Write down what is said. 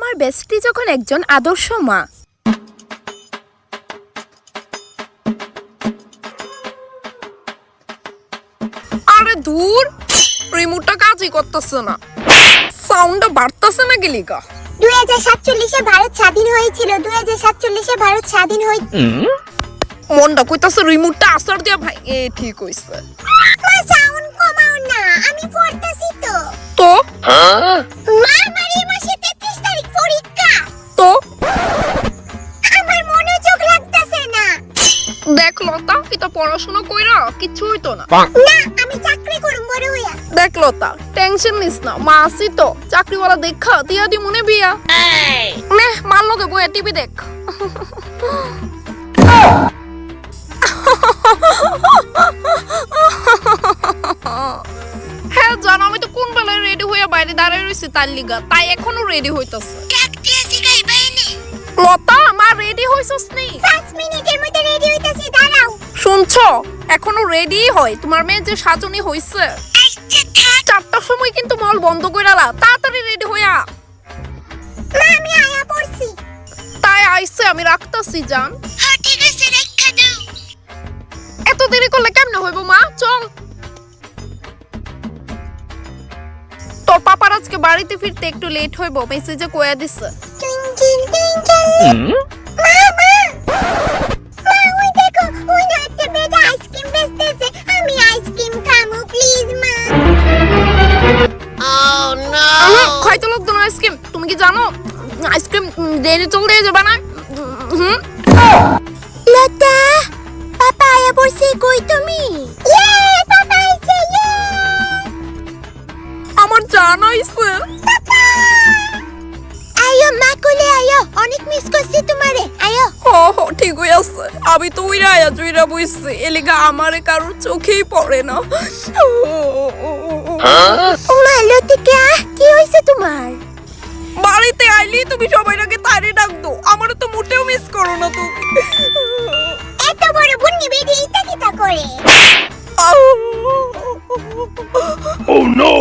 আমার বেস্টি যখন একজন আদর্শ মা। আরে দূর, রিমোটটা কাজই করতেছে না, সাউন্ডটা বাড়তেছে না গেলিকা। 2047-এ ভারত স্বাধীন হয়েছিল। 2047-এ ভারত স্বাধীন হই। মনটা কইতাছে রিমোটটা আসার দিয়া ভাই। ঠিক হইছে। মা সাউন্ড কমাও না, আমি পড়তাছি তো। তো মা আমার এই মাসে 33 তারিখ পরীক্ষা। তো আমার মনোযোগ লাগতাছে না। দেখ লতা, এটা পড়াশোনা কইরা কিচ্ছু হইতো না। না, আমি চাকরি করব বড় হইয়া। দেখ লতা, টেনশন নিস না, মা আসি তো, চাকরিওয়ালা দেখা দিয়া দি মনে বিয়া। নে মার লগে বইয়া টিভি দেখ। হ্যাঁ জানো, আমি তো কোন বেলায় রেডি হইয়া বাইরে দাঁড়ায় রইছি তার লিগা, তাই এখনো রেডি হইতাছে। ডাকতে আসি গাইবাইনি। লতা, মা রেডি হইছস নি? 5 মিনিটের মধ্যে রেডি হইতাছি, দাঁড়াও। শুনছো, এখনো রেডি হয়, তোমার মেয়ে যে সাজনি হইছে। আচ্ছা থাক। 4টার সময় কিন্তু মল বন্ধ কইরালা, তাড়াতাড়ি রেডি হইয়া। মা আমি আয়া পড়ছি। তাই আইছে, আমি রাখতাছি জান। হ্যাঁ ঠিক আছে, রাখা দাও। এত দেরি করলে কেমনে হইব মা, চল। তোর পাপার আজকে বাড়িতে ফিরতে একটু লেট হইব, মেসেজে কইয়া দিছে। Twinkle twinkle. মা মা মা, ওই দেখো, ওই একটা বেটা আইসক্রিম বেচতেছে। আমি আইসক্রিম খামু প্লিজ মা। খাইতে লোক না আইসক্রিম, তুমি কি জানো আইসক্রিম দেরি চলে যাবে না? লতা, পাপা আয়া পড়ছে, কই তুমি? ইয়ে, পাপা আইছে, ইয়ে। আমার জান আইছে। আয়ো মা, কোলে আয়ো, অনেক মিস করছি তোমারে, আয়ো। হ ঠিক হই আছে, আমি তো উইরা আয়া জুইরা বইছি, এলিগা আমারে কারোর চোখেই পড়ে না। মা লতিকা, কি হইছে তোমার? বাড়িতে আইলি তুমি সবাই আগে তারে ডাক দো, আমারে তো মোটেও মিস করো না তুমি। এত বড় বুন্নি বেডি ইতা কিতা করে? Oh no!